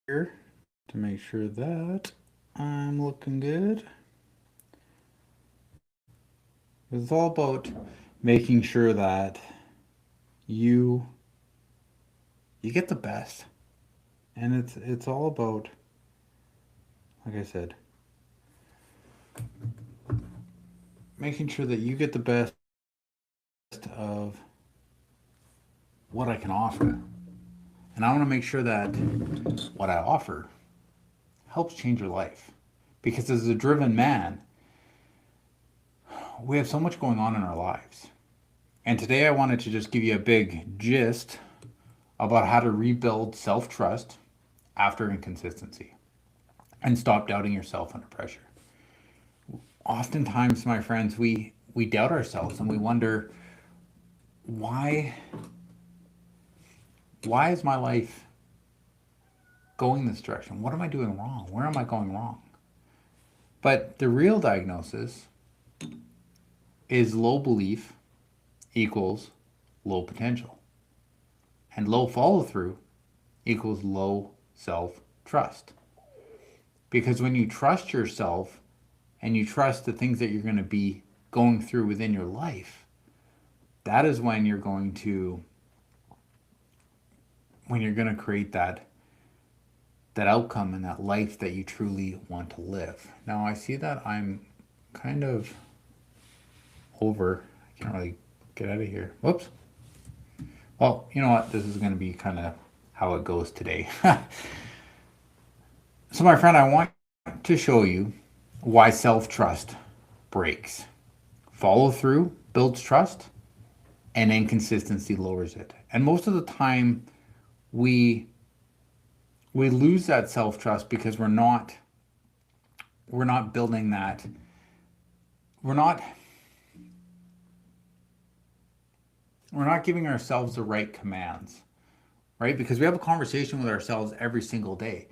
here to make sure that I'm looking good. It's all about making sure that you you get the best. And it's all about, like I said, making sure that you get the best of what I can offer. And I want to make sure that what I offer helps change your life. Because as a driven man, we have so much going on in our lives. And today I wanted to just give you a big gist about how to rebuild self trust after inconsistency and stop doubting yourself under pressure. Oftentimes, my friends, we doubt ourselves and we wonder why why is my life going this direction? What am I doing wrong? Where am I going wrong? But the real diagnosis is low belief equals low potential. And low follow through equals low self trust. Because when you trust yourself and you trust the things that you're going to be going through within your life, that is when you're going to create that outcome and that life that you truly want to live. Now I see that I'm kind of over. I can't really get out of here. Whoops. Well, you know what? This is going to be kind of how it goes today. So, my friend, I want to show you why self trust breaks. Follow through builds trust, and inconsistency lowers it. And most of the time, we we lose that self trust because we're not building that. We're not we're not giving ourselves the right commands, right? Because we have a conversation with ourselves every single day,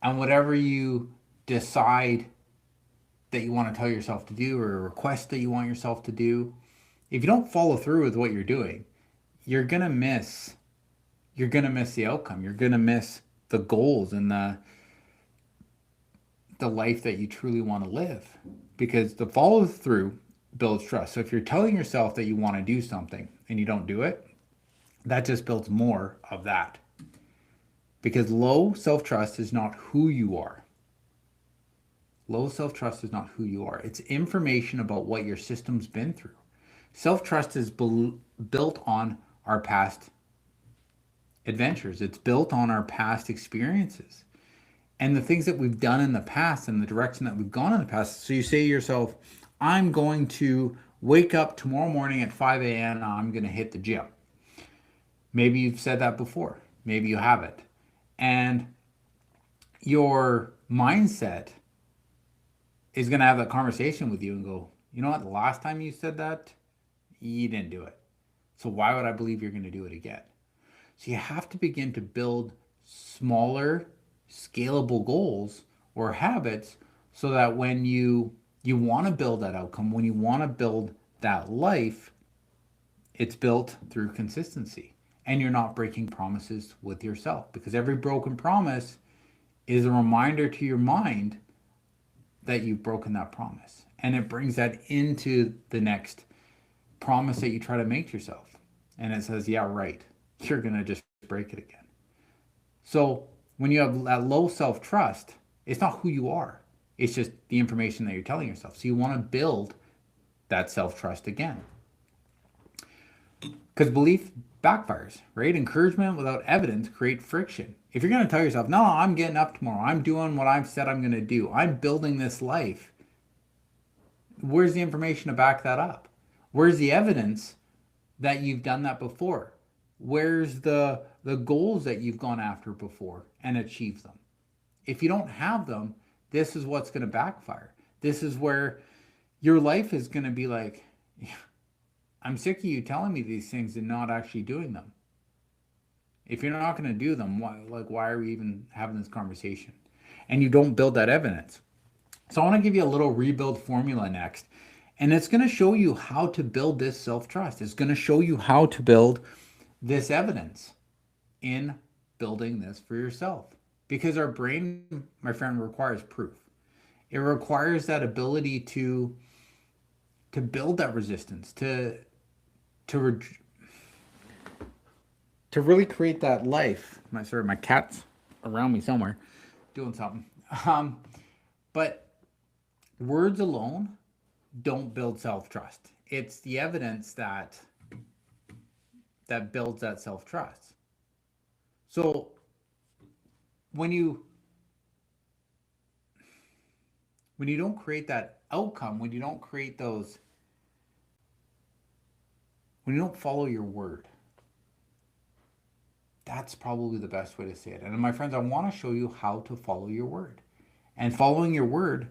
and whatever you decide that you want to tell yourself to do or a request that you want yourself to do, if you don't follow through with what you're doing, you're going to miss you're going to miss the outcome. You're going to miss the goals and the life that you truly want to live, because the follow through builds trust. So if you're telling yourself that you want to do something and you don't do it, that just builds more of that, because low self-trust is not who you are. Low self-trust is not who you are. It's information about what your system's been through. Self-trust is built on our past adventures. It's built on our past experiences and the things that we've done in the past and the direction that we've gone in the past. So you say to yourself, I'm going to wake up tomorrow morning at 5 a.m. and I'm going to hit the gym. Maybe you've said that before. Maybe you haven't. And your mindset is going to have that conversation with you and go, you know what? The last time you said that, you didn't do it. So why would I believe you're going to do it again? So you have to begin to build smaller, scalable goals or habits so that when you want to build that outcome, when you want to build that life, it's built through consistency. And you're not breaking promises with yourself, because every broken promise is a reminder to your mind that you've broken that promise. And it brings that into the next promise that you try to make to yourself. And it says, yeah, right. You're going to just break it again. So when you have that low self trust, it's not who you are. It's just the information that you're telling yourself. So you want to build that self trust again. Because belief backfires, right? Encouragement without evidence create friction. If you're going to tell yourself, no, I'm getting up tomorrow, I'm doing what I've said I'm going to do, I'm building this life, where's the information to back that up? Where's the evidence that you've done that before? Where's the goals that you've gone after before and achieved them? If you don't have them, this is what's going to backfire. This is where your life is going to be like, I'm sick of you telling me these things and not actually doing them. If you're not going to do them, why are we even having this conversation? And you don't build that evidence. So I want to give you a little rebuild formula next. And it's going to show you how to build this self-trust. It's going to show you how to build this evidence in building this for yourself. because our brain, my friend, requires proof. It requires that ability to build that resistance, to re- to really create that life. My cat's around me somewhere doing something. Um, but words alone don't build self-trust. It's the evidence that builds that self-trust. So when you when you don't create that outcome, when you don't create those, when you don't follow your word, that's probably the best way to say it. And my friends, I want to show you how to follow your word. And following your word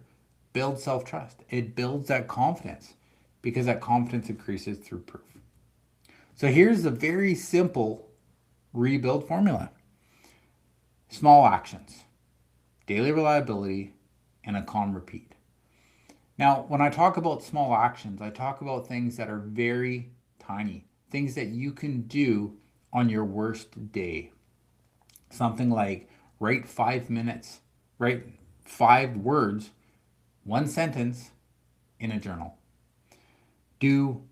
builds self-trust. It builds that confidence because that confidence increases through proof. So here's a very simple rebuild formula. Small actions, daily reliability, and a calm repeat. Now, when I talk about small actions, I talk about things that are very tiny, things that you can do on your worst day. Something like write 5 minutes, write 5 words, one sentence in a journal. Do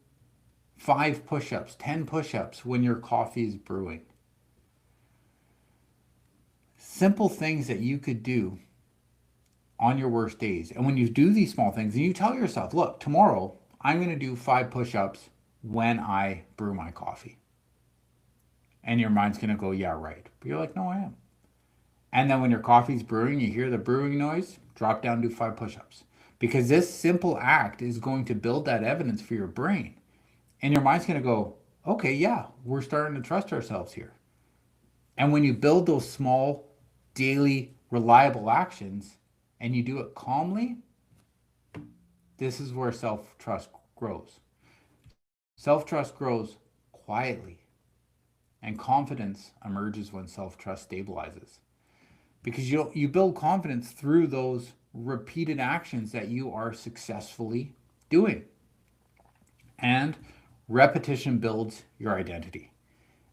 5 push-ups, 10 push-ups when your coffee is brewing. Simple things that you could do on your worst days. And when you do these small things, and you tell yourself, look, tomorrow I'm going to do 5 push-ups when I brew my coffee. And your mind's going to go, yeah, right. But you're like, no, I am. And then when your coffee's brewing, you hear the brewing noise, drop down, do 5 push-ups. Because this simple act is going to build that evidence for your brain. And your mind's going to go, okay, yeah, we're starting to trust ourselves here. And when you build those small, daily, reliable actions and you do it calmly, this is where self-trust grows. Self-trust grows quietly, and confidence emerges when self-trust stabilizes. Because you build confidence through those repeated actions that you are successfully doing. And repetition builds your identity.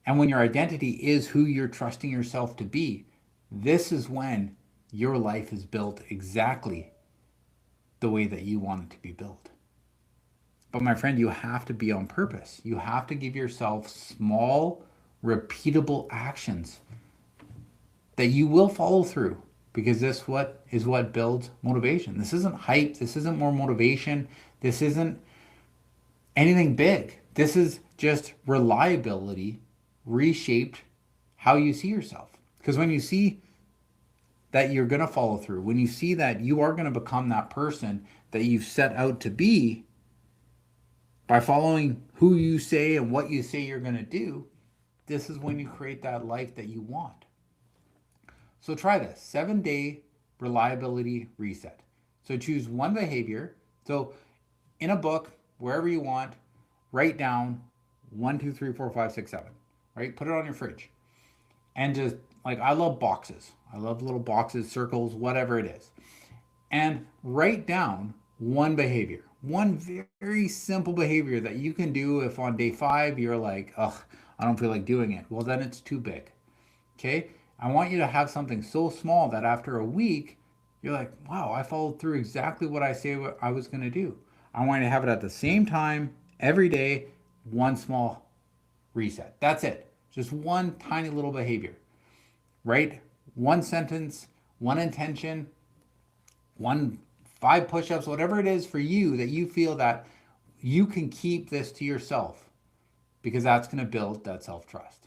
And when your identity is who you're trusting yourself to be, this is when your life is built exactly the way that you want it to be built. But my friend, you have to be on purpose. You have to give yourself small, repeatable actions that you will follow through, because this is what builds motivation. This isn't hype. This isn't more motivation. This isn't anything big. This is just reliability reshaped how you see yourself. Because when you see that you're going to follow through, when you see that you are going to become that person that you've set out to be by following who you say and what you say you're going to do, this is when you create that life that you want. So try this 7-day reliability reset. So choose one behavior. So in a book, wherever you want, write down 1, 2, 3, 4, 5, 6, 7. Right? Put it on your fridge. And just like, I love boxes. I love little boxes, circles, whatever it is. And write down one behavior, one very simple behavior that you can do if on day 5 you're like, ugh, I don't feel like doing it. Well, then it's too big. Okay? I want you to have something so small that after a week, you're like, wow, I followed through exactly what I say what I was going to do. I want you to have it at the same time, every day, one small reset. That's it. Just one tiny little behavior. Right? One sentence, one intention, 5 push-ups, whatever it is for you that you feel that you can keep this to yourself, because that's going to build that self-trust.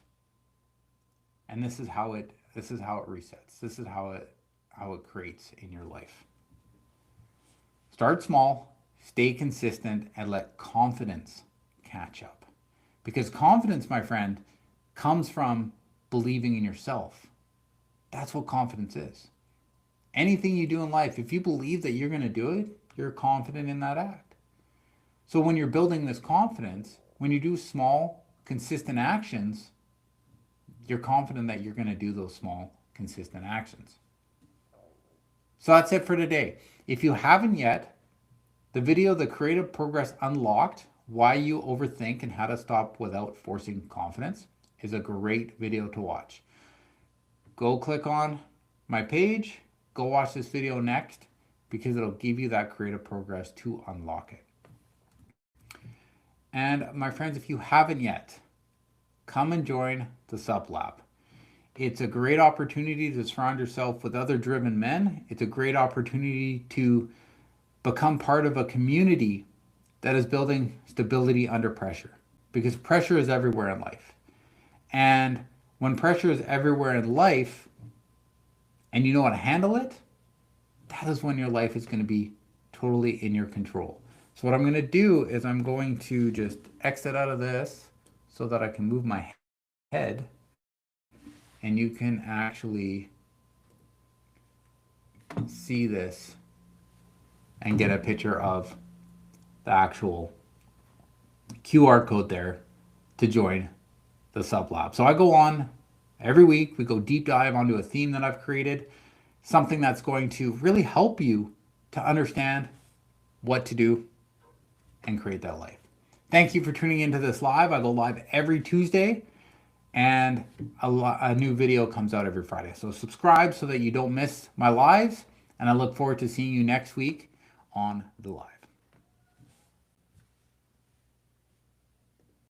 And this is how it resets. This is how it creates in your life. Start small, stay consistent, and let confidence catch up. Because confidence, my friend, comes from believing in yourself. That's what confidence is. Anything you do in life, if you believe that you're going to do it, you're confident in that act. So when you're building this confidence, when you do small, consistent actions, you're confident that you're going to do those small, consistent actions. So that's it for today. If you haven't yet, the video, The Creative Progress Unlocked, Why You Overthink and How to Stop Without Forcing Confidence, is a great video to watch. Go click on my page, go watch this video next because it'll give you that creative progress to unlock it. And my friends, if you haven't yet, come and join the Sup Lab. It's a great opportunity to surround yourself with other driven men. It's a great opportunity to become part of a community that is building stability under pressure, because pressure is everywhere in life. And when pressure is everywhere in life and you know how to handle it, that is when your life is going to be totally in your control. So what I'm going to do is I'm going to just exit out of this so that I can move my head and you can actually see this and get a picture of the actual QR code there to join the Sup Lab. So I go on every week, we go deep dive onto a theme that I've created, something that's going to really help you to understand what to do and create that life. Thank you for tuning into this live. I go live every Tuesday and a new video comes out every Friday. So subscribe so that you don't miss my lives, and I look forward to seeing you next week on the live.